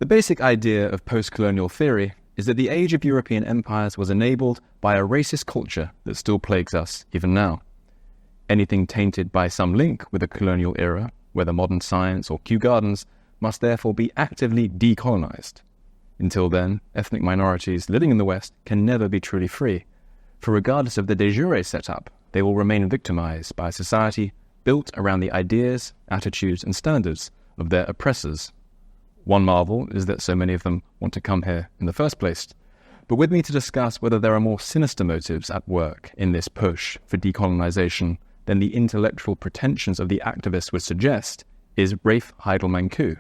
The basic idea of post-colonial theory is that the age of European empires was enabled by a racist culture that still plagues us even now. Anything tainted by some link with the colonial era, whether modern science or Kew Gardens, must therefore be actively decolonized. Until then, ethnic minorities living in the West can never be truly free, for regardless of the de jure setup, they will remain victimized by a society built around the ideas, attitudes, and standards of their oppressors. One marvel is that so many of them want to come here in the first place. But with me to discuss whether there are more sinister motives at work in this push for decolonization than the intellectual pretensions of the activists would suggest is Rafe Heydel-Mankoo,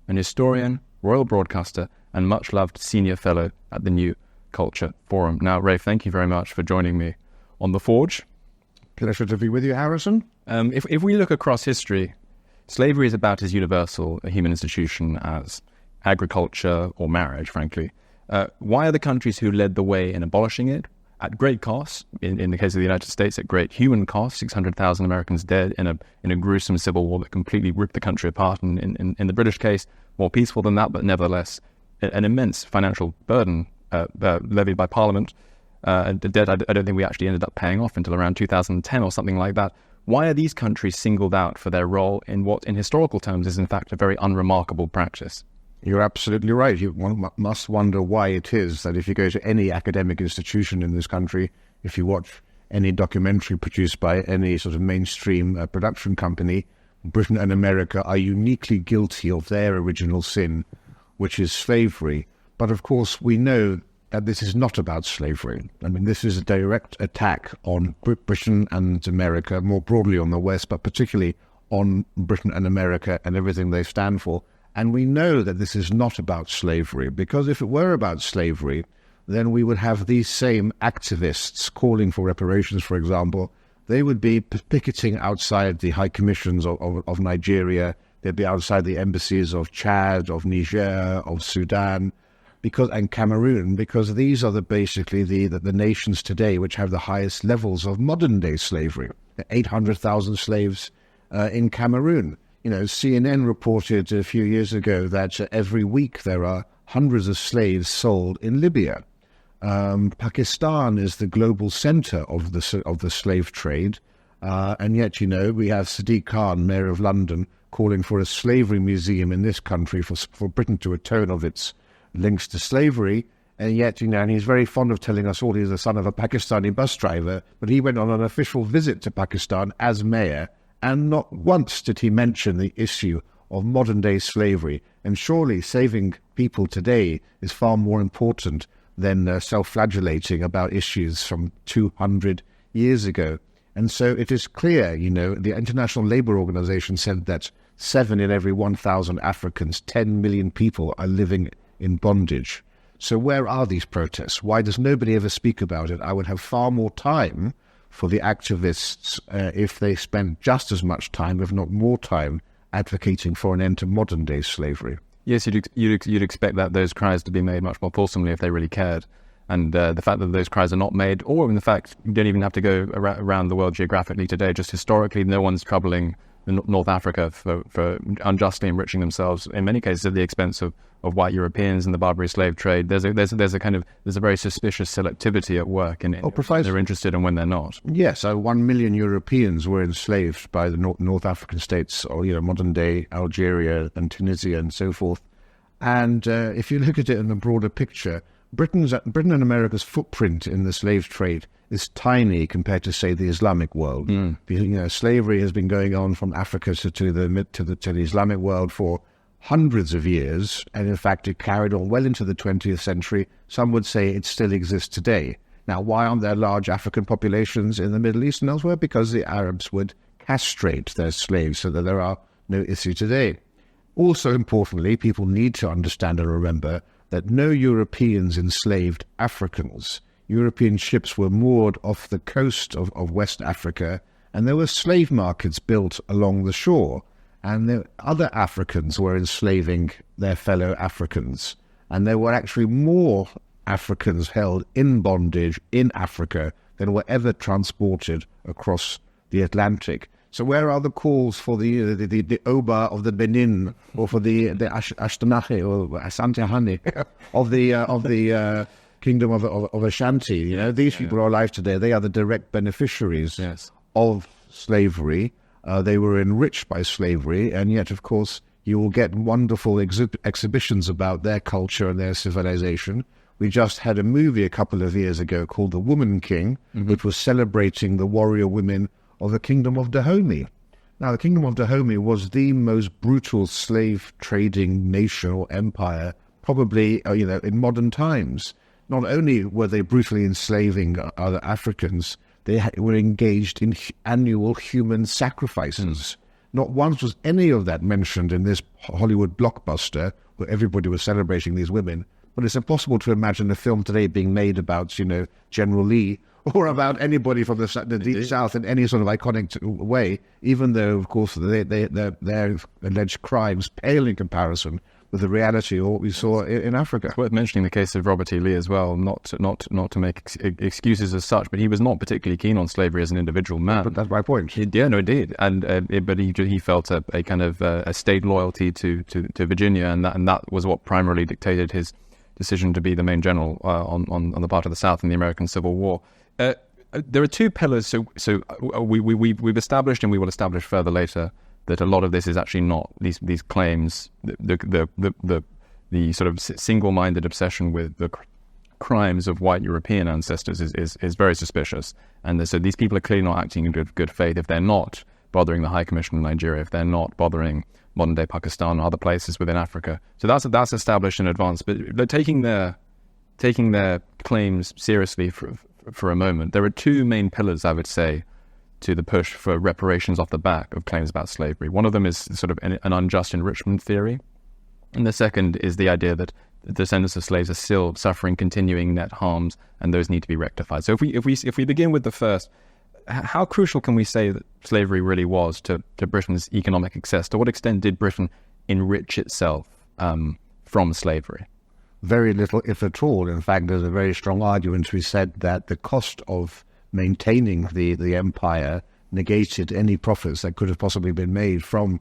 an historian, royal broadcaster, and much-loved senior fellow at the New Culture Forum. Now, Rafe, thank you very much for joining me on The Forge. Pleasure to be with you, Harrison. If we look across history, slavery is about as universal a human institution as agriculture or marriage, frankly. Why are the countries who led the way in abolishing it, at great cost, in the case of the United States, at great human cost, 600,000 Americans dead in a gruesome civil war that completely ripped the country apart, and in the British case, more peaceful than that, but nevertheless, an immense financial burden levied by Parliament, a debt I don't think we actually ended up paying off until around 2010 or something like that. Why are these countries singled out for their role in what, in historical terms, is in fact a very unremarkable practice? You're absolutely right. One must wonder why it is that if you go to any academic institution in this country, if you watch any documentary produced by any sort of mainstream production company, Britain and America are uniquely guilty of their original sin, which is slavery. But of course, we know that this is not about slavery. I mean, this is a direct attack on Britain and America, more broadly on the West, but particularly on Britain and America and everything they stand for. And we know that this is not about slavery, because if it were about slavery, then we would have these same activists calling for reparations, for example. They would be picketing outside the high commissions of Nigeria. They'd be outside the embassies of Chad, of Niger, of Sudan, and Cameroon, because these are basically the nations today which have the highest levels of modern-day slavery. 800,000 slaves in Cameroon. You know, CNN reported a few years ago that every week there are hundreds of slaves sold in Libya. Pakistan is the global center of the slave trade, and yet, you know, we have Sadiq Khan, Mayor of London, calling for a slavery museum in this country for Britain to atone of its links to slavery. And yet, you know, and he's very fond of telling us all he's the son of a Pakistani bus driver, but he went on an official visit to Pakistan as mayor, and not once did he mention the issue of modern-day slavery. And surely saving people today is far more important than self-flagellating about issues from 200 years ago. And so it is clear, you know, the International Labour Organization said that 7 in every 1,000 Africans, 10 million people, are living in bondage. So where are these protests? Why does nobody ever speak about it? I would have far more time for the activists if they spent just as much time, if not more time, advocating for an end to modern-day slavery. Yes, you'd expect that those cries to be made much more fulsomely if they really cared. And the fact that those cries are not made, or in the fact you don't even have to go around the world geographically today, just historically, no one's troubling North Africa for unjustly enriching themselves, in many cases at the expense of white Europeans and the Barbary slave trade. There's a very suspicious selectivity at work in they're interested and when they're not. Yes, 1 million Europeans were enslaved by the North African states, or, you know, modern day Algeria and Tunisia and so forth. And if you look at it in the broader picture, Britain and America's footprint in the slave trade is tiny compared to, say, the Islamic world. You know, slavery has been going on from Africa to the Islamic world for hundreds of years, and in fact it carried on well into the 20th century. Some would say it still exists today. Now, why aren't there large African populations in the Middle East and elsewhere? Because the Arabs would castrate their slaves, so that there are no issue today. Also importantly, people need to understand and remember that no Europeans enslaved Africans. European ships were moored off the coast of West Africa, and there were slave markets built along the shore. And other Africans were enslaving their fellow Africans. And there were actually more Africans held in bondage in Africa than were ever transported across the Atlantic. So where are the calls for the Oba of the Benin, or for the Ashtanache or Asantehane of the Kingdom of Ashanti? You know, these people are alive today. They are the direct beneficiaries of slavery. They were enriched by slavery, and yet, of course, you will get wonderful exhibitions about their culture and their civilization. We just had a movie a couple of years ago called The Woman King, which was celebrating the warrior women of the Kingdom of Dahomey. Now, the Kingdom of Dahomey was the most brutal slave trading nation or empire, probably, in modern times. Not only were they brutally enslaving other Africans, they were engaged in annual human sacrifices. Not once was any of that mentioned in this Hollywood blockbuster where everybody was celebrating these women. But it's impossible to imagine a film today being made about, General Lee or about anybody from the Deep South in any sort of iconic way, even though, of course, their alleged crimes pale in comparison with the reality of what we saw in Africa. It's worth mentioning the case of Robert E. Lee as well, not to make excuses as such, but he was not particularly keen on slavery as an individual man. But that's my point. Indeed. But he felt a kind of a state loyalty to Virginia, and that was what primarily dictated his decision to be the main general on the part of the South in the American Civil War. There are two pillars. So we've established, and we will establish further later, that a lot of this is actually not these claims. The sort of single-minded obsession with the crimes of white European ancestors is very suspicious. And so these people are clearly not acting in good faith if they're not bothering the High Commission in Nigeria, if they're not bothering modern-day Pakistan or other places within Africa. So that's established in advance. But they're taking their claims seriously for a moment. There are two main pillars, I would say, to the push for reparations off the back of claims about slavery. One of them is sort of an unjust enrichment theory, and the second is the idea that the descendants of slaves are still suffering continuing net harms, and those need to be rectified. So if we begin with the first, how crucial can we say that slavery really was to Britain's economic success? To what extent did Britain enrich itself from slavery? Very little, if at all. In fact, there's a very strong argument to be said that the cost of maintaining the empire negated any profits that could have possibly been made from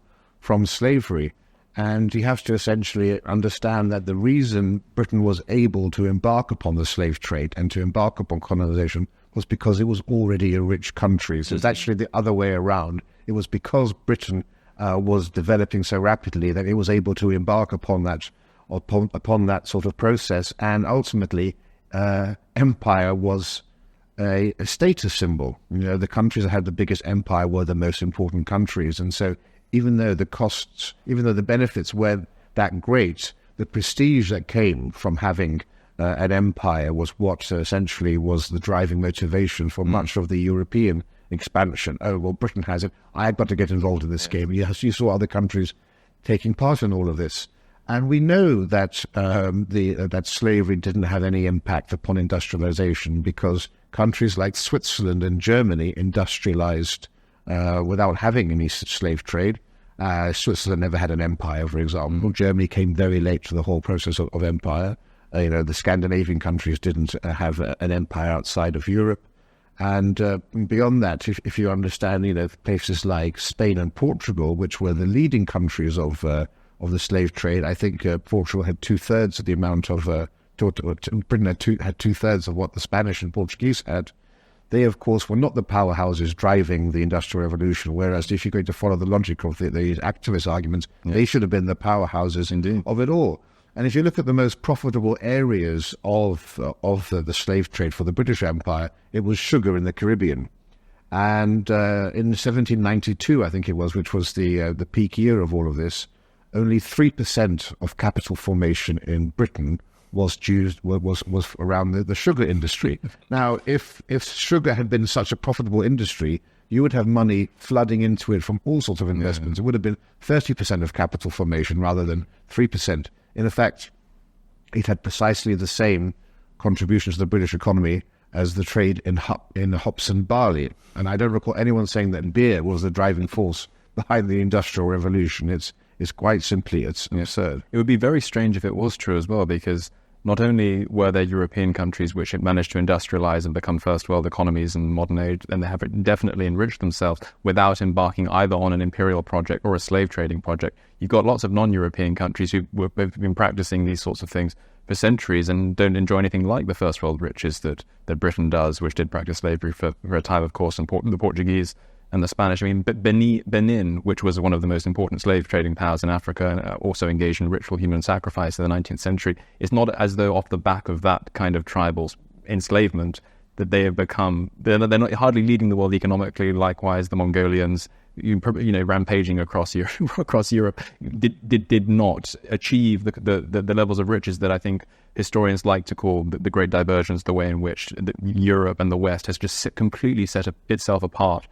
slavery. And you have to essentially understand that the reason Britain was able to embark upon the slave trade and to embark upon colonization was because it was already a rich country. So it's actually the other way around. It was because Britain was developing so rapidly that it was able to embark upon that sort of process, and ultimately empire was a status symbol. The countries that had the biggest empire were the most important countries, and so even though the benefits weren't that great, the prestige that came from having an empire was what essentially was the driving motivation for much of the European expansion. Oh, well, Britain has it. I've got to get involved in this game. Yes, you saw other countries taking part in all of this. And we know that that slavery didn't have any impact upon industrialization, because countries like Switzerland and Germany industrialized without having any slave trade. Switzerland never had an empire, for example. Germany came very late to the whole process of empire. The Scandinavian countries didn't have an empire outside of Europe. And beyond that, if you understand, places like Spain and Portugal, which were the leading countries of the slave trade, I think Portugal had 2/3 of the amount of Britain had 2/3 of what the Spanish and Portuguese had. They, of course, were not the powerhouses driving the Industrial Revolution, whereas if you're going to follow the logic of the activist arguments, they should have been the powerhouses of it all. And if you look at the most profitable areas of the slave trade for the British Empire, it was sugar in the Caribbean. And in 1792, I think it was, which was the peak year of all of this, only 3% of capital formation in Britain was around the sugar industry. Now, if sugar had been such a profitable industry, you would have money flooding into it from all sorts of investments. It would have been 30% of capital formation rather than 3%. In effect, it had precisely the same contribution to the British economy as the trade in hops and barley. And I don't recall anyone saying that beer was the driving force behind the Industrial Revolution. It's quite simply, it's absurd. It would be very strange if it was true as well, because not only were there European countries which had managed to industrialize and become first world economies in modern age, and they have definitely enriched themselves without embarking either on an imperial project or a slave trading project. You've got lots of non-European countries who've been practicing these sorts of things for centuries and don't enjoy anything like the first world riches that Britain does, which did practice slavery for a time, of course, and the Portuguese and the Spanish. I mean, Benin, which was one of the most important slave trading powers in Africa, and also engaged in ritual human sacrifice in the 19th century, it's not as though off the back of that kind of tribal enslavement that they have become, they're not hardly leading the world economically. Likewise, the Mongolians, rampaging across Europe, did not achieve the levels of riches that I think historians like to call the Great Divergence, the way in which Europe and the West has just completely set itself apart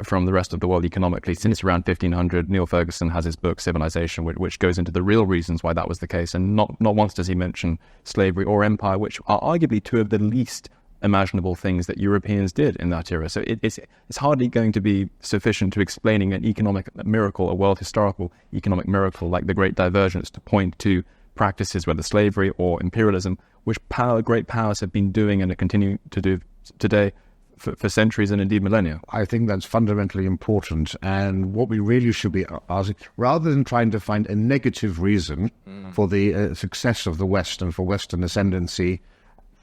from the rest of the world economically since around 1500. Neil Ferguson has his book Civilisation, which goes into the real reasons why that was the case, and not once does he mention slavery or empire, which are arguably two of the least imaginable things that Europeans did in that era. So it's hardly going to be sufficient to explaining an economic miracle, a world historical economic miracle like the Great Divergence, to point to practices, whether slavery or imperialism, which great powers have been doing and are continuing to do today for centuries and indeed millennia. I think that's fundamentally important, and what we really should be asking, rather than trying to find a negative reason for the success of the West and for Western ascendancy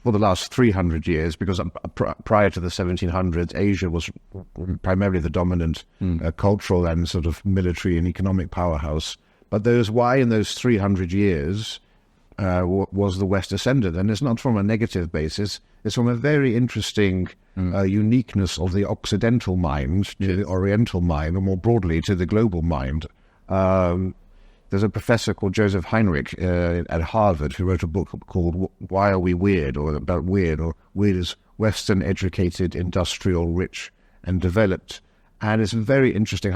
for the last 300 years, because prior to the 1700s, Asia was primarily the dominant cultural and sort of military and economic powerhouse. But why in those 300 years was the West ascendant? And it's not from a negative basis. It's from a very interesting uniqueness of the Occidental mind to the Oriental mind, or more broadly to the global mind. There's a professor called Joseph Heinrich at Harvard who wrote a book called Why Are We Weird? Or about weird, or weird is Western educated, industrial, rich and developed. And it's a very interesting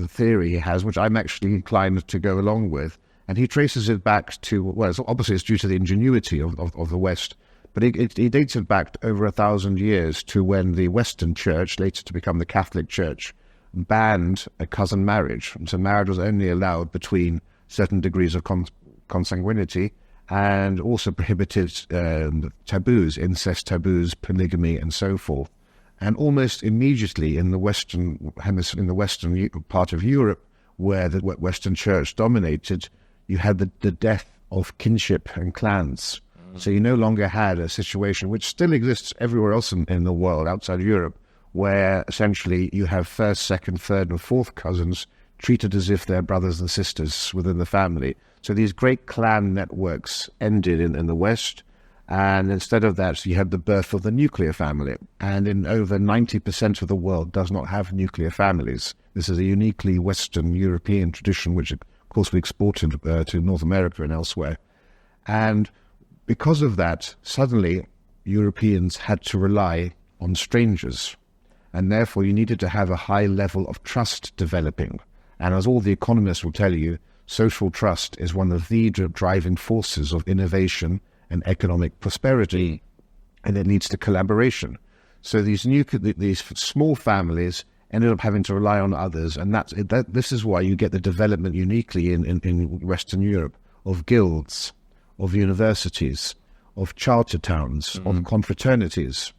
theory he has, which I'm actually inclined to go along with. And he traces it back to, well, obviously it's due to the ingenuity of the West, but he dates it back over 1,000 years to when the Western Church, later to become the Catholic Church, banned a cousin marriage. And so marriage was only allowed between certain degrees of consanguinity, and also prohibited taboos, incest taboos, polygamy, and so forth. And almost immediately in the Western hemisphere, in the Western part of Europe, where the Western Church dominated, you had the death of kinship and clans. So you no longer had a situation which still exists everywhere else in the world outside Europe, where essentially you have first, second, third, and fourth cousins treated as if they're brothers and sisters within the family. So these great clan networks ended in the West, and instead of that, you had the birth of the nuclear family. And in over 90% of the world does not have nuclear families. This is a uniquely Western European tradition, which of course we exported to North America and elsewhere. And because of that, suddenly Europeans had to rely on strangers. And therefore you needed to have a high level of trust developing. And as all the economists will tell you, social trust is one of the driving forces of innovation and economic prosperity, and it leads to collaboration. So these small families ended up having to rely on others, and this is why you get the development uniquely in Western Europe of guilds, of universities, of charter towns, of confraternities.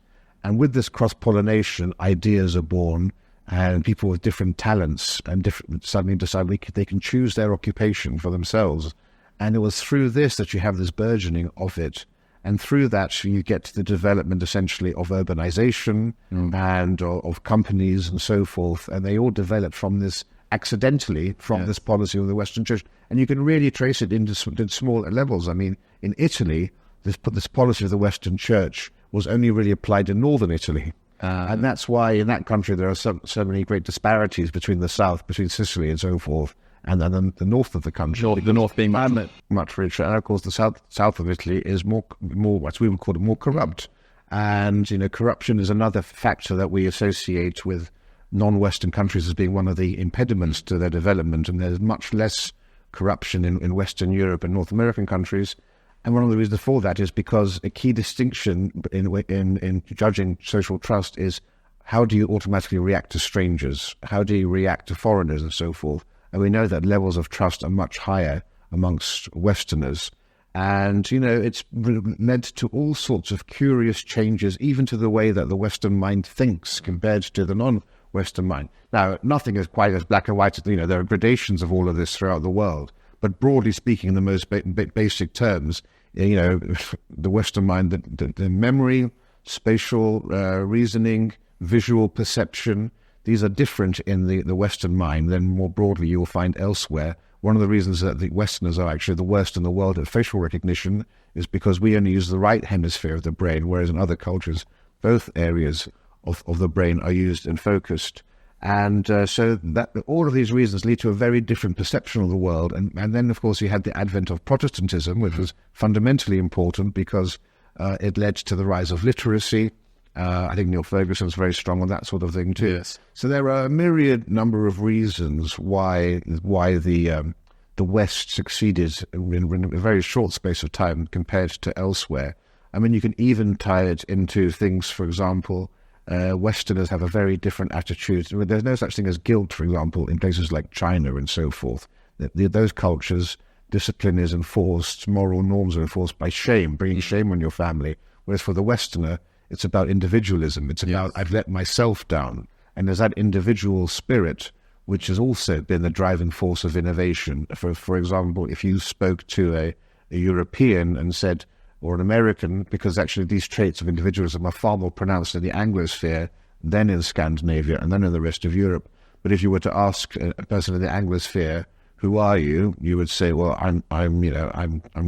And with this cross-pollination, ideas are born, and people with different talents and suddenly decide they can choose their occupation for themselves. And it was through this that you have this burgeoning of it. And through that, you get to the development, essentially, of urbanization and of companies and so forth. And they all developed from this, accidentally, from this policy of the Western Church. And you can really trace it into small levels. I mean, in Italy, this policy of the Western Church was only really applied in northern Italy. And that's why in that country there are so many great disparities between the south, between Sicily and so forth, and then the north of the country. The north being much richer. And of course the south of Italy is more what we would call it, more corrupt. And corruption is another factor that we associate with non-Western countries as being one of the impediments to their development. And there's much less corruption in Western Europe and North American countries. And one of the reasons for that is because a key distinction in judging social trust is how do you automatically react to strangers? How do you react to foreigners and so forth? And we know that levels of trust are much higher amongst Westerners. And, it's led to all sorts of curious changes, even to the way that the Western mind thinks compared to the non-Western mind. Now, nothing is quite as black and white. There are gradations of all of this throughout the world. But broadly speaking, in the most basic terms, the Western mind, the memory, spatial reasoning, visual perception, these are different in the Western mind than more broadly you will find elsewhere. One of the reasons that the Westerners are actually the worst in the world at facial recognition is because we only use the right hemisphere of the brain, whereas in other cultures, both areas of the brain are used and focused. And so that all of these reasons lead to a very different perception of the world. And then, of course, you had the advent of Protestantism, which was fundamentally important because it led to the rise of literacy. I think Neil Ferguson's very strong on that sort of thing too. Yes. So there are a myriad number of reasons why the West succeeded in a very short space of time compared to elsewhere. I mean, you can even tie it into things, for example, Westerners have a very different attitude. There's no such thing as guilt, for example, in places like China and so forth. Those cultures, discipline is enforced, moral norms are enforced by shame, bringing shame on your family. Whereas for the Westerner, it's about individualism. It's about, I've let myself down. And there's that individual spirit, which has also been the driving force of innovation. For example, if you spoke to a European and said, or an American, because actually these traits of individualism are far more pronounced in the Anglosphere than in Scandinavia and then in the rest of Europe. But if you were to ask a person in the Anglosphere, who are you? You would say, well, I'm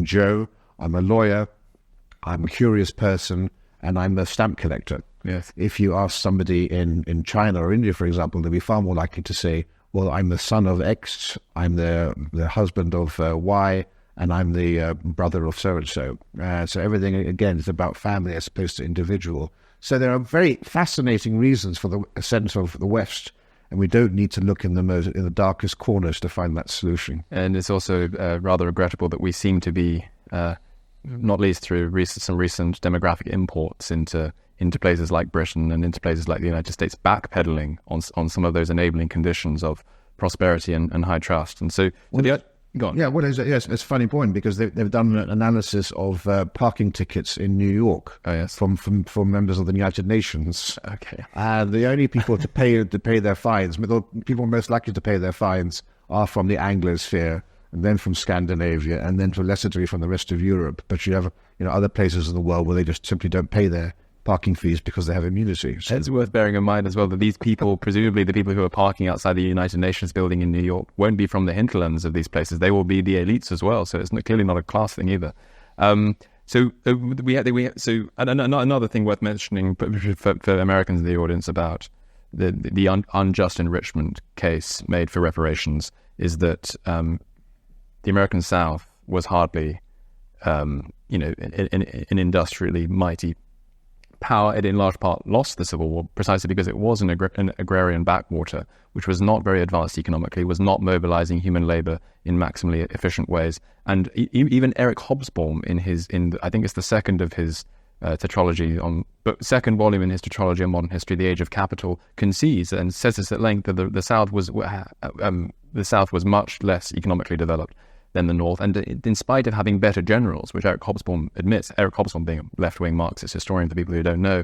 Joe, I'm a lawyer, I'm a curious person, and I'm a stamp collector. Yes. If you ask somebody in China or India, for example, they'll be far more likely to say, well, I'm the son of X, I'm the husband of Y, and I'm the brother of so-and-so. So everything, again, is about family as opposed to individual. So there are very fascinating reasons for the ascent of the West, and we don't need to look in the darkest corners to find that solution. And it's also rather regrettable that we seem to be, not least through some recent demographic imports into places like Britain and into places like the United States, backpedaling on some of those enabling conditions of prosperity and high trust. And so, go on. Yeah, well, it's a funny point because they've done an analysis of parking tickets in New York. Oh, yes. from members of the United Nations. Okay. And the only people to pay their fines, the people most likely to pay their fines, are from the Anglosphere, and then from Scandinavia, and then to a lesser degree from the rest of Europe. But you have other places in the world where they just simply don't pay their parking fees because they have immunity. So it's worth bearing in mind as well that these people, presumably the people who are parking outside the United Nations building in New York, won't be from the hinterlands of these places. They will be the elites as well. So it's clearly not a class thing either. So another thing worth mentioning for Americans in the audience about the unjust enrichment case made for reparations is that the American South was hardly, an industrially mighty power. It in large part lost the Civil War precisely because it was an agrarian backwater, which was not very advanced economically, was not mobilizing human labor in maximally efficient ways. And even Eric Hobsbawm in I think it's the second of his second volume in his tetralogy on modern history, The Age of Capital, concedes and says this at length that the South was much less economically developed than the North, and in spite of having better generals, which Eric Hobsbawm admits, Eric Hobsbawm being a left-wing Marxist historian for people who don't know,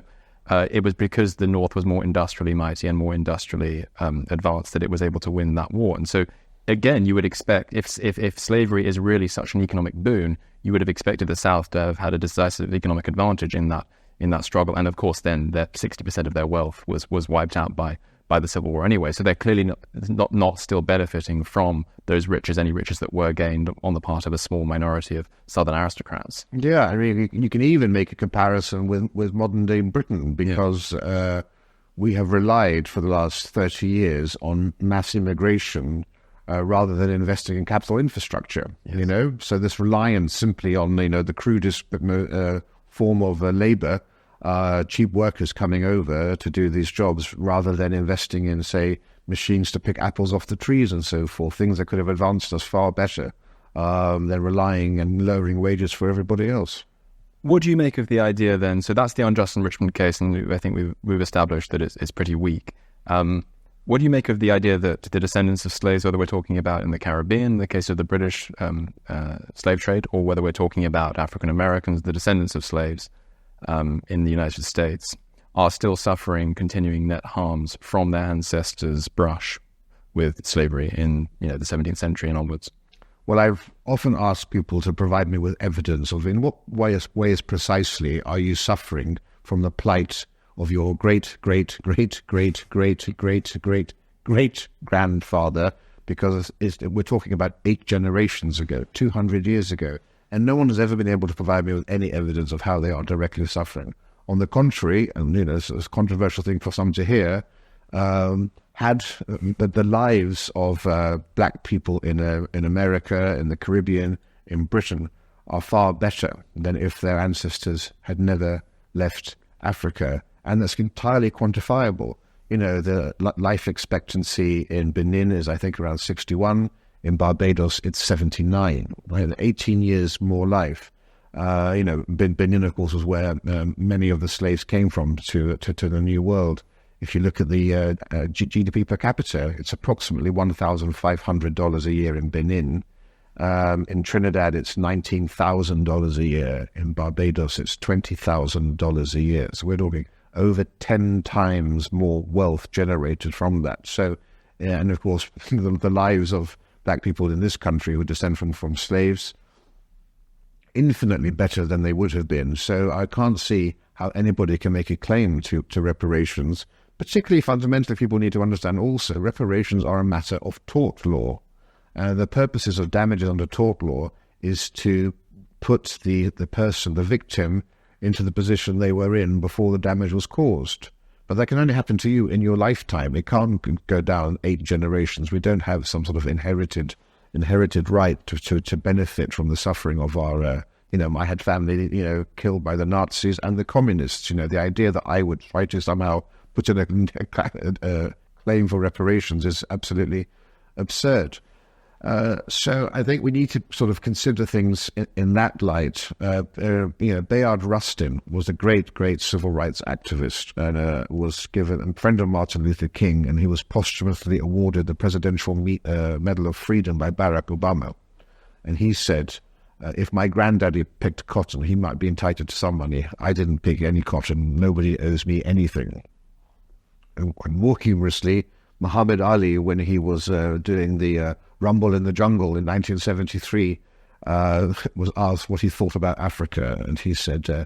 it was because the North was more industrially mighty and more industrially advanced that it was able to win that war. And so, again, you would expect, if slavery is really such an economic boon, you would have expected the South to have had a decisive economic advantage in that struggle. And of course, then 60% of their wealth was wiped out by the Civil War anyway. So they're clearly not still benefiting from those riches, any riches that were gained on the part of a small minority of Southern aristocrats. Yeah, I mean, you can even make a comparison with modern-day Britain because we have relied for the last 30 years on mass immigration rather than investing in capital infrastructure, So this reliance simply on, the crudest form of labor, cheap workers coming over to do these jobs rather than investing in, say, machines to pick apples off the trees and so forth, things that could have advanced us far better than relying and lowering wages for everybody else. What do you make of the idea then? So that's the unjust enrichment case, and I think we've established that it's pretty weak. What do you make of the idea that the descendants of slaves, whether we're talking about in the Caribbean, in the case of the British slave trade, or whether we're talking about African Americans, the descendants of slaves in the United States, are still suffering continuing net harms from their ancestors' brush with slavery in the 17th century and onwards? Well, I've often asked people to provide me with evidence of in what ways precisely are you suffering from the plight of your great-great-great-great-great-great-great-grandfather, because we're talking about 8 generations ago, 200 years ago, and no one has ever been able to provide me with any evidence of how they are directly suffering. On the contrary, and it's a controversial thing for some to hear, had the lives of black people in America, in the Caribbean, in Britain, are far better than if their ancestors had never left Africa. And that's entirely quantifiable. The life expectancy in Benin is, I think, around 61. In Barbados, it's 79. Right? 18 years more life. Benin, of course, was where many of the slaves came from to the New World. If you look at the GDP per capita, it's approximately $1,500 a year in Benin. In Trinidad, it's $19,000 a year. In Barbados, it's $20,000 a year. So we're talking over 10 times more wealth generated from that. So, and of course, the lives of black people in this country who descend from slaves, infinitely better than they would have been. So I can't see how anybody can make a claim to reparations. Particularly fundamentally, people need to understand also reparations are a matter of tort law. The purposes of damages under tort law is to put the person, the victim, into the position they were in before the damage was caused. But that can only happen to you in your lifetime. It can't go down 8 generations. We don't have some sort of inherited right to benefit from the suffering of our, I had family, killed by the Nazis and the communists. The idea that I would try to somehow put in a claim for reparations is absolutely absurd. So I think we need to sort of consider things in that light. Bayard Rustin was a great civil rights activist and was given a friend of Martin Luther King, and he was posthumously awarded the Presidential Medal of Freedom by Barack Obama. And he said, if my granddaddy picked cotton, he might be entitled to some money. I didn't pick any cotton. Nobody owes me anything. And more humorously, Muhammad Ali, when he was doing the Rumble in the Jungle in 1973, was asked what he thought about Africa, and he said,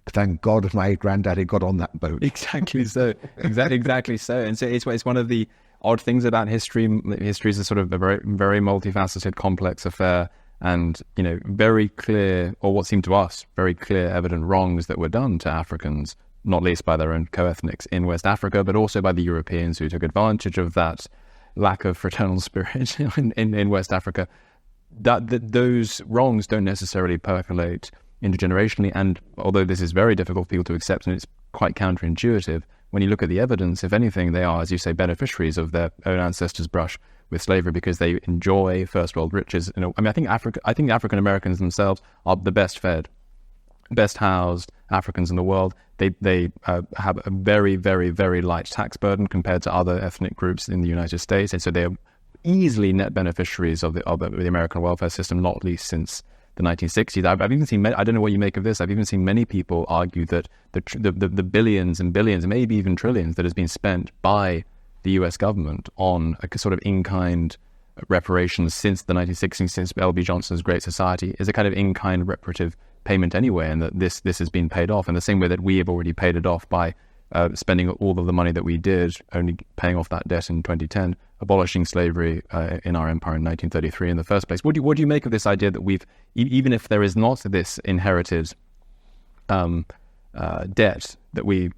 thank God my granddaddy got on that boat. Exactly so. Exactly so. And so it's one of the odd things about history. History is a sort of a very, very multifaceted, complex affair, and very clear, or what seemed to us, very clear, evident wrongs that were done to Africans, not least by their own co-ethnics in West Africa, but also by the Europeans who took advantage of that lack of fraternal spirit in West Africa. Those wrongs don't necessarily percolate intergenerationally, and although this is very difficult for people to accept and it's quite counterintuitive, when you look at the evidence, if anything, they are, as you say, beneficiaries of their own ancestors' brush with slavery because they enjoy first world riches. I think African Americans themselves are the best fed, best housed Africans in the world. They have a very, very, very light tax burden compared to other ethnic groups in the United States, and so they're easily net beneficiaries of the American welfare system, not least since the 1960s. I've even seen, I don't know what you make of this, I've even seen many people argue that the billions and billions, maybe even trillions, that has been spent by the US government on a sort of in-kind reparations since the 1960s, since L.B. Johnson's Great Society, is a kind of in-kind reparative payment anyway, and that this has been paid off in the same way that we have already paid it off by spending all of the money that we did, only paying off that debt in 2010, abolishing slavery in our empire in 1933 in the first place. What do you make of this idea that we've, even if there is not this inherited debt that we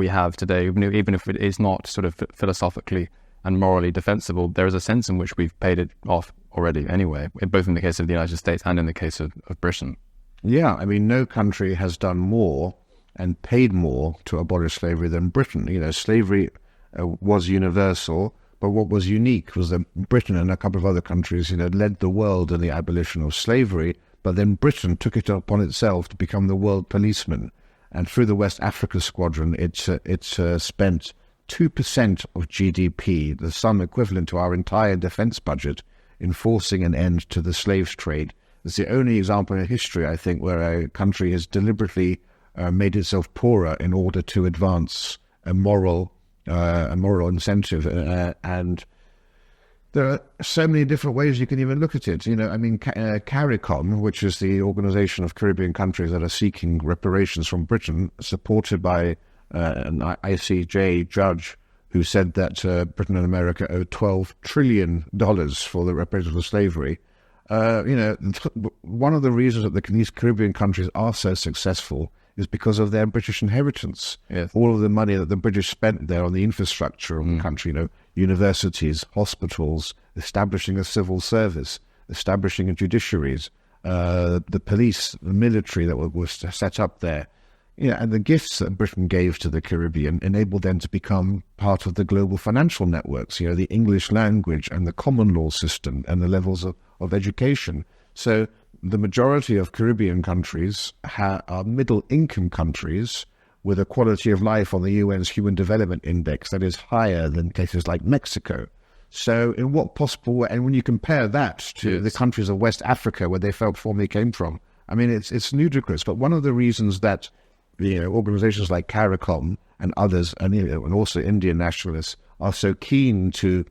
have today, even if it is not sort of philosophically and morally defensible, there is a sense in which we've paid it off already anyway, both in the case of the United States and in the case of Britain. Yeah, I mean, no country has done more and paid more to abolish slavery than Britain. Slavery was universal, but what was unique was that Britain and a couple of other countries, led the world in the abolition of slavery, but then Britain took it upon itself to become the world policeman. And through the West Africa Squadron, it spent 2% of GDP, the sum equivalent to our entire defense budget, in forcing an end to the slaves trade. It's the only example in history, I think, where a country has deliberately made itself poorer in order to advance a moral incentive. And there are so many different ways you can even look at it. CARICOM, which is the organization of Caribbean countries that are seeking reparations from Britain, supported by an ICJ judge who said that Britain and America owe $12 trillion for the reparations of slavery. One of the reasons that these Caribbean countries are so successful is because of their British inheritance. Yes. All of the money that the British spent there on the infrastructure of the country, universities, hospitals, establishing a civil service, establishing a judiciaries, the police, the military that was set up there. And the gifts that Britain gave to the Caribbean enabled them to become part of the global financial networks, the English language and the common law system and the levels of education. So the majority of Caribbean countries are middle-income countries with a quality of life on the UN's Human Development Index that is higher than places like Mexico. So in what possible way, and when you compare that to the countries of West Africa where they formerly came from, I mean, it's ludicrous. But one of the reasons that organizations like CARICOM and others, and also Indian nationalists, are so keen to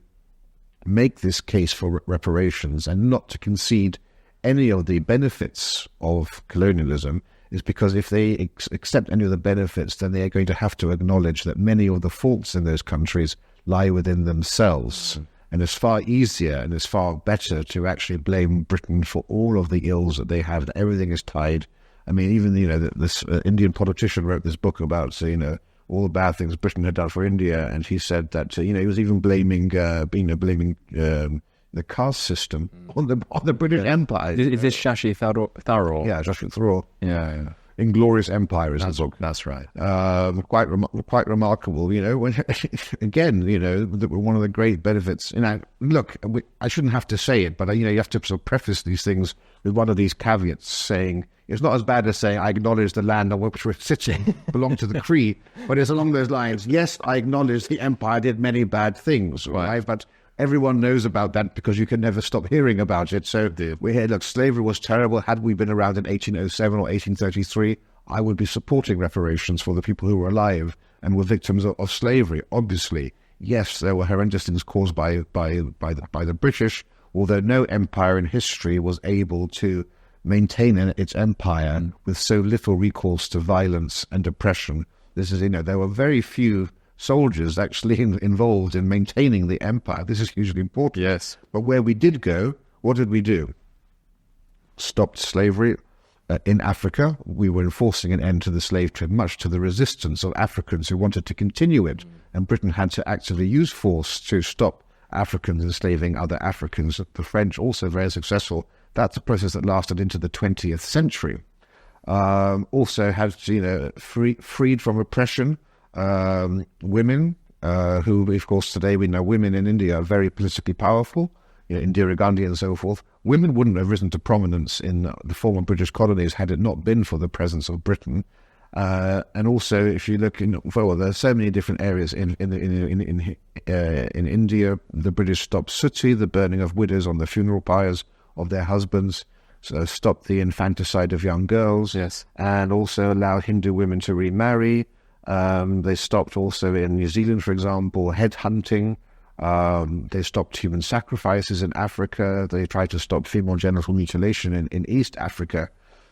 make this case for reparations and not to concede any of the benefits of colonialism is because if they accept any of the benefits, then they are going to have to acknowledge that many of the faults in those countries lie within themselves. Mm-hmm. And it's far easier and it's far better to actually blame Britain for all of the ills that they have, that everything is tied. I mean, even, this Indian politician wrote this book about, all the bad things Britain had done for India. And he said that, he was even blaming the caste system on the British Empire. Is this Shashi Tharoor? Yeah, Shashi Tharoor. Yeah. Inglorious Empire is the book. That's right. Quite remarkable. When, again, one of the great benefits. Look, I shouldn't have to say it, but you have to sort of preface these things with one of these caveats, saying it's not as bad as saying I acknowledge the land on which we're sitting belonged to the Cree, but it's along those lines. Yes, I acknowledge the empire did many bad things, right? But everyone knows about that because you can never stop hearing about it. So we hear, look, slavery was terrible. Had we been around in 1807 or 1833, I would be supporting reparations for the people who were alive and were victims of slavery. Obviously, yes, there were horrendous things caused by the British, although no empire in history was able to maintain its empire with so little recourse to violence and oppression. This is, there were very few soldiers actually involved in maintaining the empire. This is hugely important. Yes. But where we did go, what did we do? Stopped slavery in Africa. We were enforcing an end to the slave trade, much to the resistance of Africans who wanted to continue it. And Britain had to actively use force to stop Africans enslaving other Africans. The French also very successful. That's a process that lasted into the 20th century. Also had, freed from oppression. Women, who, of course, today we know women in India are very politically powerful, Indira Gandhi and so forth. Women wouldn't have risen to prominence in the former British colonies had it not been for the presence of Britain. And also, if you look there are so many different areas in India. The British stopped suttee, the burning of widows on the funeral pyres of their husbands, so stopped the infanticide of young girls, yes, and also allowed Hindu women to remarry. They stopped also in New Zealand, for example, headhunting. They stopped human sacrifices in Africa. They tried to stop female genital mutilation in East Africa.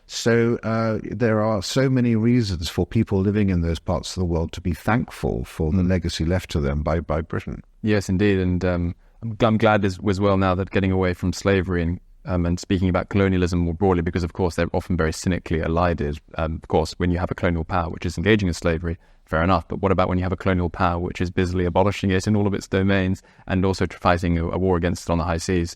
So there are so many reasons for people living in those parts of the world to be thankful for the legacy left to them by Britain. Yes, indeed. And I'm glad as well now that getting away from slavery and speaking about colonialism more broadly, because of course they're often very cynically elided. Of course, when you have a colonial power which is engaging in slavery, fair enough. But what about when you have a colonial power which is busily abolishing it in all of its domains and also fighting a war against it on the high seas?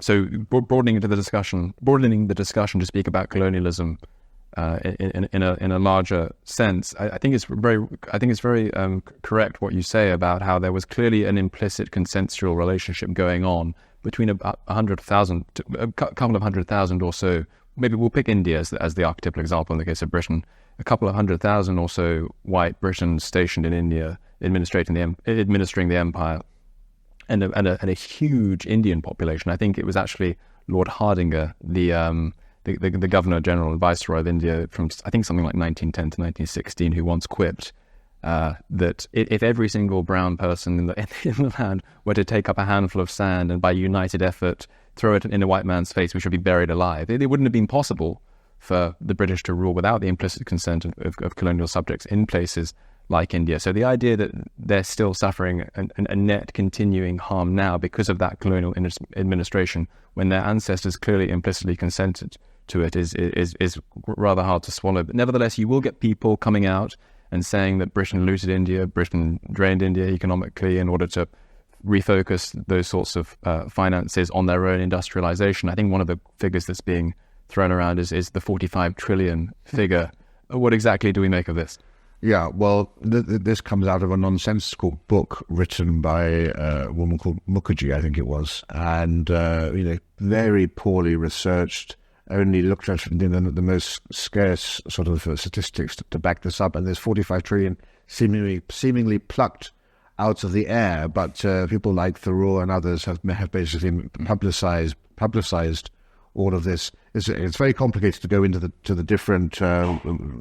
So broadening the discussion to speak about colonialism in a larger sense, I think it's very correct what you say about how there was clearly an implicit consensual relationship going on between a couple of 100,000 or so. Maybe we'll pick India as the archetypal example in the case of Britain. A couple of 100,000 or so white Britons stationed in India administering the empire, and a huge Indian population. I think it was actually Lord Hardinger, the Governor General and Viceroy of India from, I think, something like 1910 to 1916, who once quipped that if every single brown person in the land were to take up a handful of sand and by united effort throw it in a white man's face, we should be buried alive. It wouldn't have been possible for the British to rule without the implicit consent of colonial subjects in places like India. So the idea that they're still suffering a net continuing harm now because of that colonial administration, when their ancestors clearly implicitly consented to it, is rather hard to swallow. But nevertheless, you will get people coming out and saying that Britain looted India, Britain drained India economically in order to refocus those sorts of finances on their own industrialization. I think one of the figures that's being thrown around is the 45 trillion figure. What exactly do we make of this? Yeah, well, this comes out of a nonsensical book written by a woman called Mukherjee, I think it was, and very poorly researched. Only looked at the most scarce sort of statistics to back this up, and there's 45 trillion seemingly plucked out of the air. But people like Thoreau and others have basically publicized all of this. It's very complicated to go into the different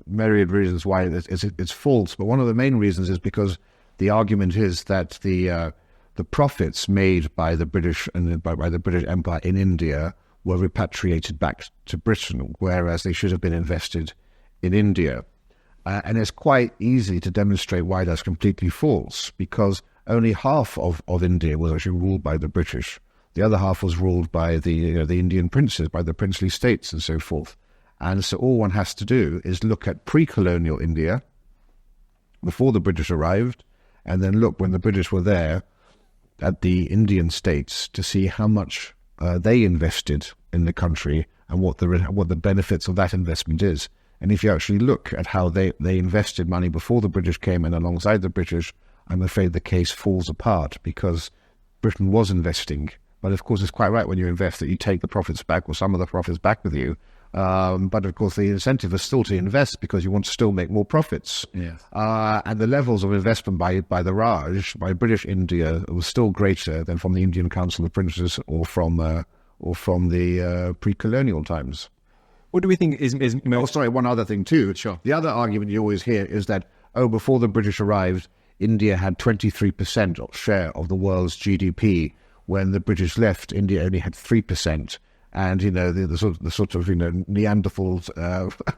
myriad reasons why it's false. But one of the main reasons is because the argument is that the profits made by the British and by the British Empire in India were repatriated back to Britain, whereas they should have been invested in India. And it's quite easy to demonstrate why that's completely false, because only half of India was actually ruled by the British. The other half was ruled by the Indian princes, by the princely states and so forth. And so all one has to do is look at pre-colonial India, before the British arrived, and then look when the British were there at the Indian states to see how much they invested in the country and what the benefits of that investment is. And if you actually look at how they invested money before the British came and alongside the British, I'm afraid the case falls apart, because Britain was investing. But of course, it's quite right when you invest that you take the profits back, or some of the profits back with you. But of course, the incentive is still to invest because you want to still make more profits. Yes. And the levels of investment by the Raj, by British India, was still greater than from the Indian Council of Princes or from the pre-colonial times. What do we think is Oh, sorry, one other thing too. Sure. The other argument you always hear is that, before the British arrived, India had 23% share of the world's GDP. When the British left, India only had 3%. And, the sort of Neanderthals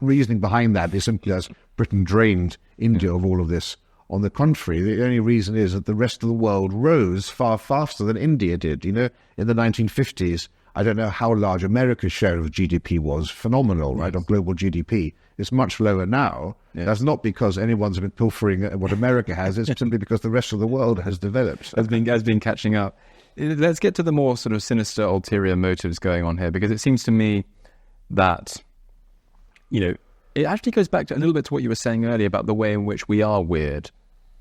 reasoning behind that is simply as Britain drained India of all of this. On the contrary, the only reason is that the rest of the world rose far faster than India did. In the 1950s, I don't know how large America's share of GDP was, phenomenal, right, of global GDP. It's much lower now. Yes. That's not because anyone's been pilfering what America has. It's simply because the rest of the world has developed. Has been catching up. Let's get to the more sort of sinister, ulterior motives going on here, because it seems to me that, it actually goes back to a little bit to what you were saying earlier about the way in which we are weird.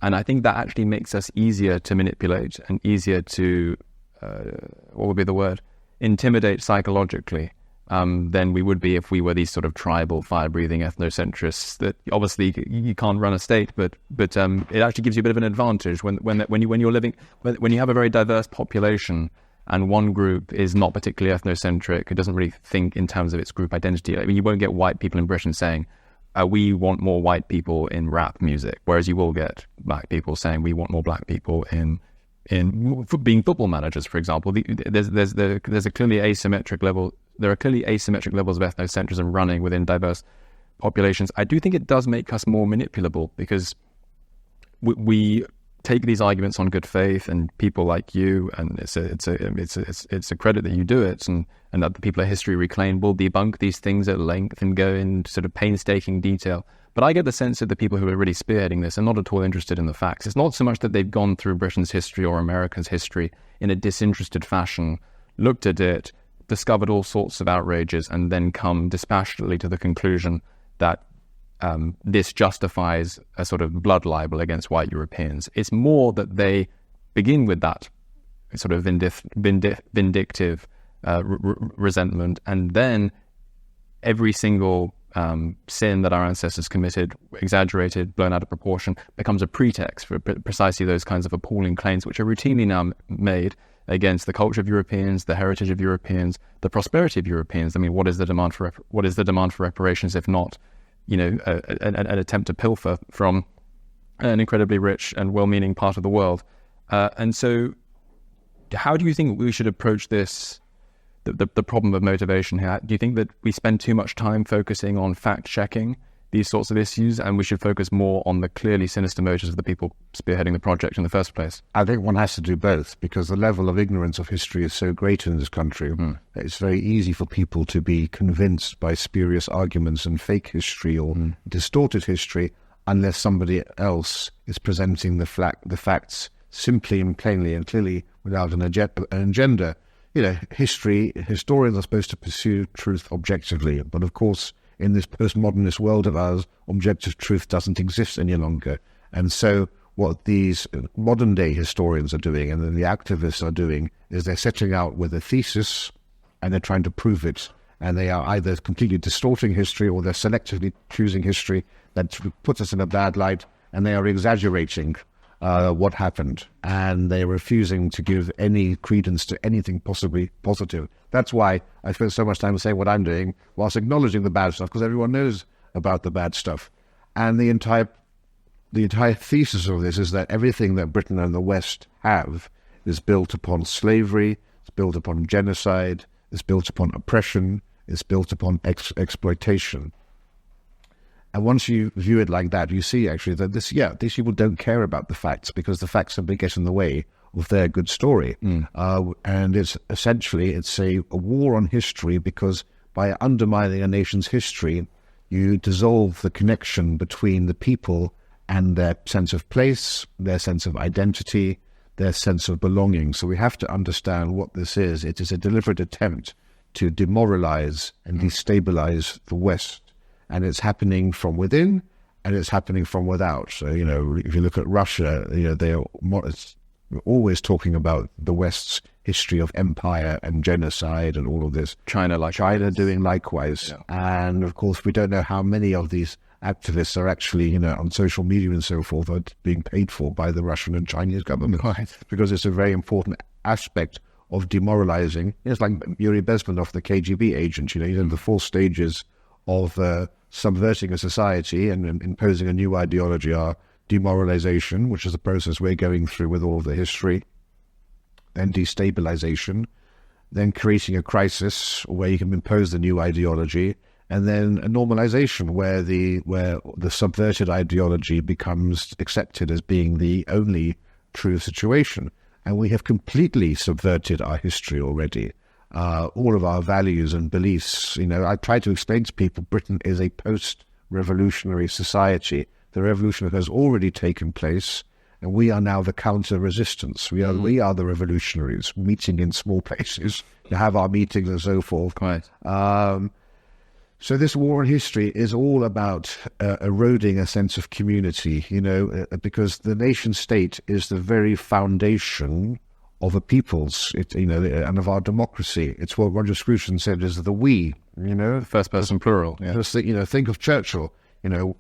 And I think that actually makes us easier to manipulate and easier to, what would be the word? Intimidate psychologically than we would be if we were these sort of tribal, fire-breathing ethnocentrists that obviously you can't run a state, but it actually gives you a bit of an advantage when you're living, when you have a very diverse population and one group is not particularly ethnocentric, it doesn't really think in terms of its group identity. You won't get white people in Britain saying, we want more white people in rap music, whereas you will get black people saying we want more black people in being football managers, for example. There's a clearly asymmetric level. There are clearly asymmetric levels of ethnocentrism running within diverse populations. I do think it does make us more manipulable, because we take these arguments on good faith, and people like you, and it's a credit that you do it, and that the people at History Reclaimed will debunk these things at length and go in sort of painstaking detail. But I get the sense that the people who are really spearheading this are not at all interested in the facts. It's not so much that they've gone through Britain's history or America's history in a disinterested fashion, looked at it, discovered all sorts of outrages, and then come dispassionately to the conclusion that this justifies a sort of blood libel against white Europeans. It's more that they begin with that sort of vindictive resentment, and then every single sin that our ancestors committed, exaggerated, blown out of proportion, becomes a pretext for precisely those kinds of appalling claims which are routinely now made against the culture of Europeans, the heritage of Europeans, the prosperity of Europeans. I mean, what is the demand for reparations if not, an attempt to pilfer from an incredibly rich and well-meaning part of the world? And so, how do you think we should approach this? The problem of motivation here? Do you think that we spend too much time focusing on fact-checking these sorts of issues, and we should focus more on the clearly sinister motives of the people spearheading the project in the first place? I think one has to do both, because the level of ignorance of history is so great in this country that it's very easy for people to be convinced by spurious arguments and fake history or distorted history, unless somebody else is presenting the facts simply and plainly and clearly without an agenda. Historians are supposed to pursue truth objectively, but of course, in this postmodernist world of ours, objective truth doesn't exist any longer. And so what these modern-day historians are doing, and then the activists are doing, is they're setting out with a thesis, and they're trying to prove it. And they are either completely distorting history, or they're selectively choosing history that puts us in a bad light, and they are exaggerating what happened, and they're refusing to give any credence to anything possibly positive. That's why I spend so much time saying what I'm doing, whilst acknowledging the bad stuff, because everyone knows about the bad stuff. And the entire thesis of this is that everything that Britain and the West have is built upon slavery, it's built upon genocide, it's built upon oppression, it's built upon exploitation. And once you view it like that, you see actually that these people don't care about the facts, because the facts simply get in the way of their good story. And it's essentially, a war on history, because by undermining a nation's history, you dissolve the connection between the people and their sense of place, their sense of identity, their sense of belonging. So we have to understand what this is. It is a deliberate attempt to demoralize and destabilize the West. And it's happening from within, and it's happening from without. So, if you look at Russia, they're always talking about the West's history of empire and genocide and all of this. China doing likewise. Yeah. And of course, we don't know how many of these activists are actually, on social media and so forth, are being paid for by the Russian and Chinese government. Right. Because it's a very important aspect of demoralizing. It's like Yuri Bezmenov, the KGB agent, the 4 stages of subverting a society and imposing a new ideology are demoralization, which is the process we're going through with all of the history, then destabilization, then creating a crisis where you can impose the new ideology, and then a normalization where the subverted ideology becomes accepted as being the only true situation. And we have completely subverted our history already. All of our values and beliefs. I try to explain to people Britain is a post-revolutionary society. The revolution has already taken place, and we are now the counter-resistance. We are the revolutionaries, meeting in small places to have our meetings and so forth. Right. So this war on history is all about eroding a sense of community, because the nation-state is the very foundation of a people's, and of our democracy. It's what Roger Scruton said is the we, First person plural. Yeah. Just think of Churchill,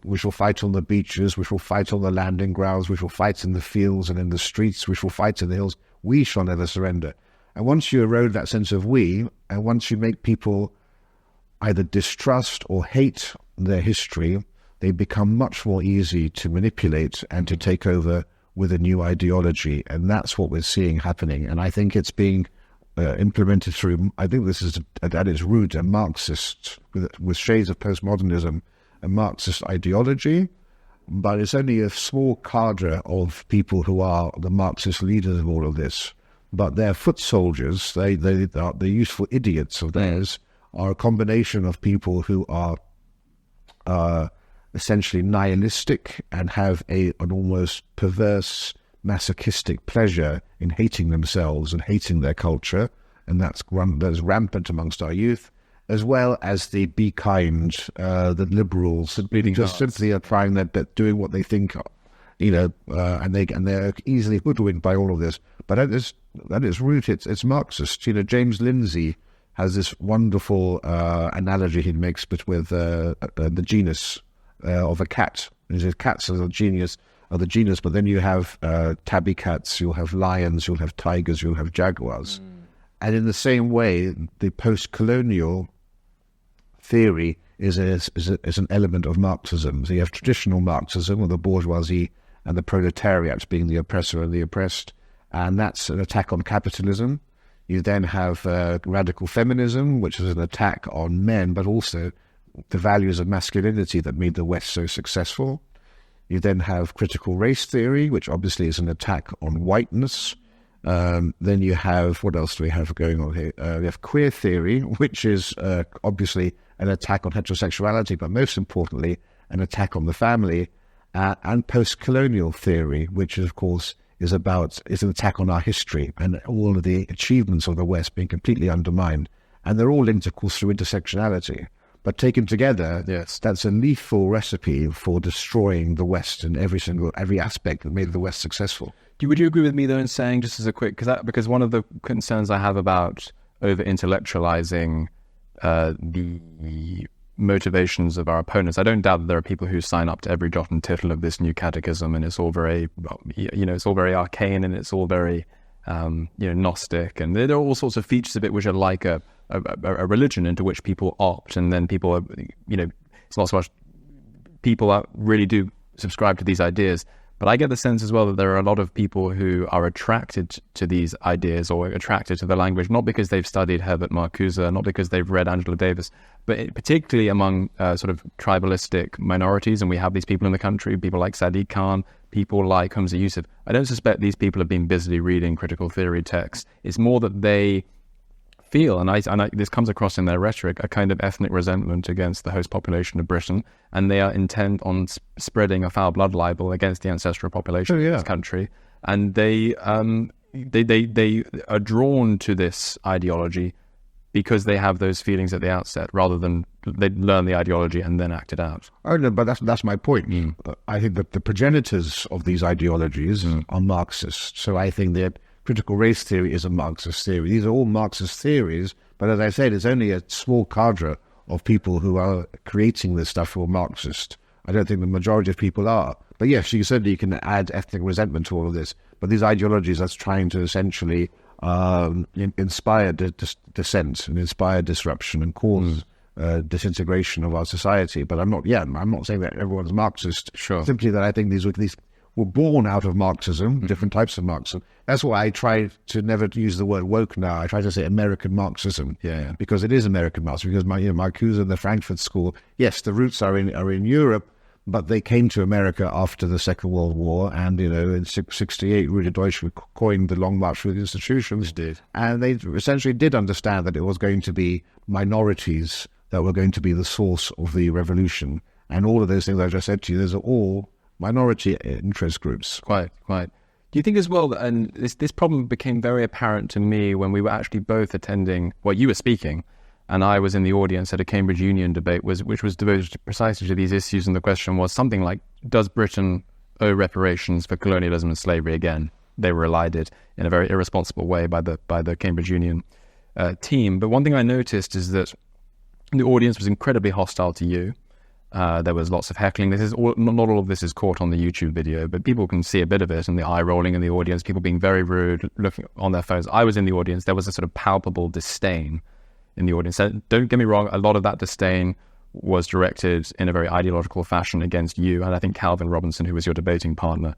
we shall fight on the beaches, we shall fight on the landing grounds, we shall fight in the fields and in the streets, we shall fight in the hills, we shall never surrender. And once you erode that sense of we, and once you make people either distrust or hate their history, they become much more easy to manipulate and to take over with a new ideology. And that's what we're seeing happening. And I think it's being implemented through, I think this is, at its root, a Marxist, with shades of postmodernism, a Marxist ideology, but it's only a small cadre of people who are the Marxist leaders of all of this. But they're foot soldiers, the useful idiots of theirs, are a combination of people who are essentially nihilistic and have an almost perverse masochistic pleasure in hating themselves and hating their culture, and that's rampant amongst our youth, as well as the be kind, the liberals, just simply are trying their bit, doing what they think, and they're easily hoodwinked by all of this. But at its root, it's Marxist. James Lindsay, has this wonderful analogy he makes with the genus of a cat. He says cats are the genus, but then you have tabby cats, you'll have lions, you'll have tigers, you'll have jaguars. And in the same way, the post-colonial theory is an element of Marxism. So you have traditional Marxism, with the bourgeoisie and the proletariat being the oppressor and the oppressed, and that's an attack on capitalism. You then have radical feminism, which is an attack on men, but also the values of masculinity that made the West so successful. You then have critical race theory, which obviously is an attack on whiteness. Then you have, what else do we have going on here? We have queer theory, which is obviously an attack on heterosexuality, but most importantly, an attack on the family, and post-colonial theory, which of course is an attack on our history and all of the achievements of the West being completely undermined. And they're all linked, of course, through intersectionality. But taken together, yes, that's a lethal recipe for destroying the West in every aspect that made the West successful. Would you agree with me, though, in saying, just as a quick, because one of the concerns I have about over-intellectualizing the motivations of our opponents, I don't doubt that there are people who sign up to every jot and tittle of this new catechism, and it's all very, it's all very arcane, and it's all very, Gnostic, and there are all sorts of features of it which are like a religion into which people opt, and then people are, it's not so much people really do subscribe to these ideas. But I get the sense as well that there are a lot of people who are attracted to these ideas or attracted to the language, not because they've studied Herbert Marcuse, not because they've read Angela Davis, but particularly among sort of tribalistic minorities. And we have these people in the country, people like Sadiq Khan, people like Humza Yousaf. I don't suspect these people have been busily reading critical theory texts. It's more that they feel, and this comes across in their rhetoric, a kind of ethnic resentment against the host population of Britain, and they are intent on spreading a foul blood libel against the ancestral population of this country. And they are drawn to this ideology because they have those feelings at the outset, rather than they learn the ideology and then act it out. Oh no, but that's my point. I think that the progenitors of these ideologies are Marxist. So I think that critical race theory is a Marxist theory. These are all Marxist theories, but as I said, it's only a small cadre of people who are creating this stuff who are Marxist. I don't think the majority of people are. But yes, you can add ethnic resentment to all of this. But these ideologies are trying to essentially inspire dissent and inspire disruption and cause disintegration of our society. But I'm not saying that everyone's Marxist. Sure. Simply that I think these were born out of Marxism, different types of Marxism. That's why I try to never use the word woke now. I try to say American Marxism, because it is American Marxism. Because Marcuse and the Frankfurt School, yes, the roots are in Europe, but they came to America after the Second World War, and in 1968, Rudi Deutsch coined the Long March through the Institutions. And they essentially did understand that it was going to be minorities that were going to be the source of the revolution, and all of those things I just said to you, those are all minority interest groups. Quite. Do you think as well that, and this problem became very apparent to me when we were actually both attending, you were speaking, and I was in the audience at a Cambridge Union debate, which was devoted precisely to these issues, and the question was something like, does Britain owe reparations for colonialism and slavery again? They were elided in a very irresponsible way by the Cambridge Union team. But one thing I noticed is that the audience was incredibly hostile to you. There was lots of heckling. Not all of this is caught on the YouTube video, but people can see a bit of it, and the eye rolling in the audience, people being very rude, looking on their phones. I was in the audience. There was a sort of palpable disdain in the audience. So don't get me wrong, a lot of that disdain was directed in a very ideological fashion against you, and I think Calvin Robinson, who was your debating partner,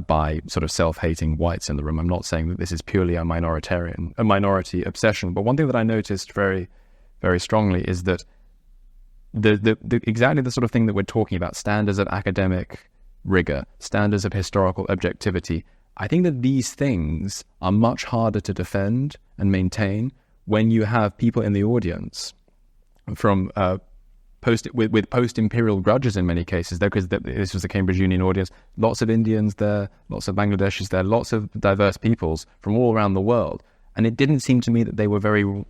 by sort of self-hating whites in the room. I'm not saying that this is purely a minority obsession, but one thing that I noticed very, very strongly is that the exactly the sort of thing that we're talking about, standards of academic rigor, standards of historical objectivity, I think that these things are much harder to defend and maintain when you have people in the audience from with post-imperial grudges in many cases, because this was a Cambridge Union audience, lots of Indians there, lots of Bangladeshis there, lots of diverse peoples from all around the world. And it didn't seem to me that they were very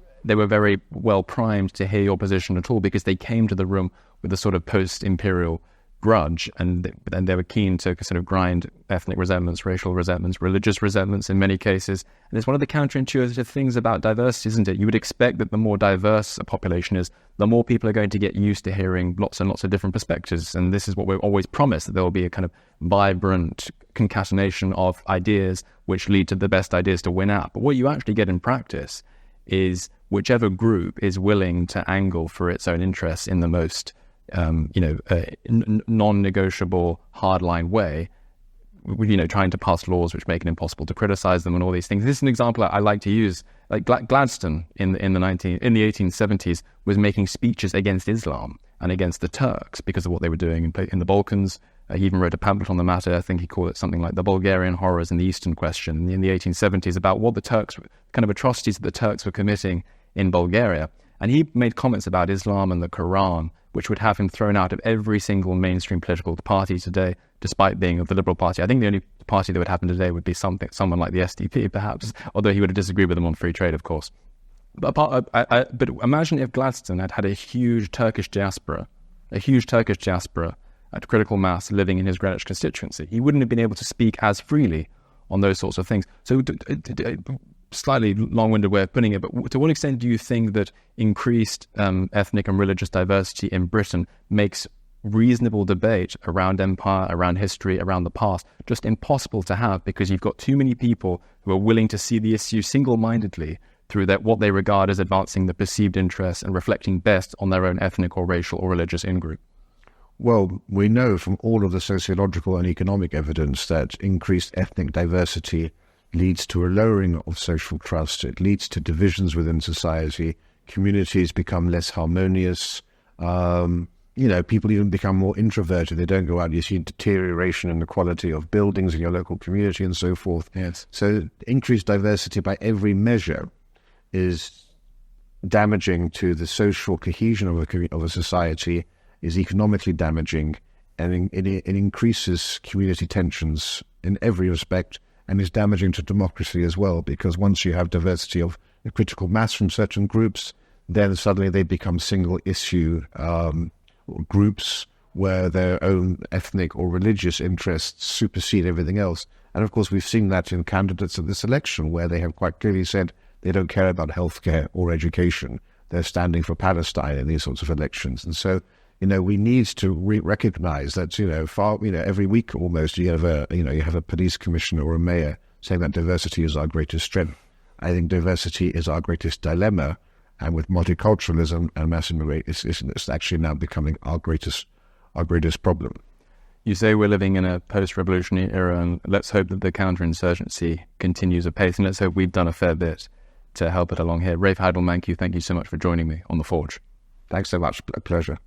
well primed to hear your position at all, because they came to the room with a sort of post-imperial grudge, and they were keen to sort of grind ethnic resentments, racial resentments, religious resentments in many cases. And it's one of the counterintuitive things about diversity, isn't it? You would expect that the more diverse a population is, the more people are going to get used to hearing lots and lots of different perspectives. And this is what we're always promised, that there will be a kind of vibrant concatenation of ideas which lead to the best ideas to win out. But what you actually get in practice is whichever group is willing to angle for its own interests in the most non-negotiable, hardline way, trying to pass laws which make it impossible to criticize them and all these things. This is an example I like to use. Like Gladstone in the 1870s was making speeches against Islam and against the Turks because of what they were doing in the Balkans. He even wrote a pamphlet on the matter. I think he called it something like "The Bulgarian Horrors in the Eastern Question" in the 1870s, about what the Turks, kind of atrocities that the Turks were committing in Bulgaria. And he made comments about Islam and the Quran, which would have him thrown out of every single mainstream political party today, despite being of the Liberal Party. I think the only party that would happen today would be someone like the SDP, perhaps, although he would have disagreed with them on free trade, of course. But imagine if Gladstone had a huge Turkish diaspora at critical mass living in his Greenwich constituency. He wouldn't have been able to speak as freely on those sorts of things. So slightly long-winded way of putting it, but to what extent do you think that increased ethnic and religious diversity in Britain makes reasonable debate around empire, around history, around the past just impossible to have, because you've got too many people who are willing to see the issue single-mindedly through what they regard as advancing the perceived interests and reflecting best on their own ethnic or racial or religious in-group? Well, we know from all of the sociological and economic evidence that increased ethnic diversity leads to a lowering of social trust. It leads to divisions within society. Communities become less harmonious. People even become more introverted. They don't go out. You see deterioration in the quality of buildings in your local community and so forth. Yes. So increased diversity by every measure is damaging to the social cohesion of a society, is economically damaging, and it increases community tensions in every respect, and is damaging to democracy as well, because once you have diversity of a critical mass from certain groups, then suddenly they become single issue groups where their own ethnic or religious interests supersede everything else. And of course, we've seen that in candidates at this election, where they have quite clearly said they don't care about healthcare or education. They're standing for Palestine in these sorts of elections. And so, we need to recognize that, every week almost you have a police commissioner or a mayor saying that diversity is our greatest strength. I think diversity is our greatest dilemma, and with multiculturalism and mass immigration, it's actually now becoming our greatest problem. You say we're living in a post-revolutionary era, and let's hope that the counterinsurgency continues apace, and let's hope we've done a fair bit to help it along here. Rafe Heydel-Mankoo, thank you so much for joining me on The Forge. Thanks so much. A pleasure.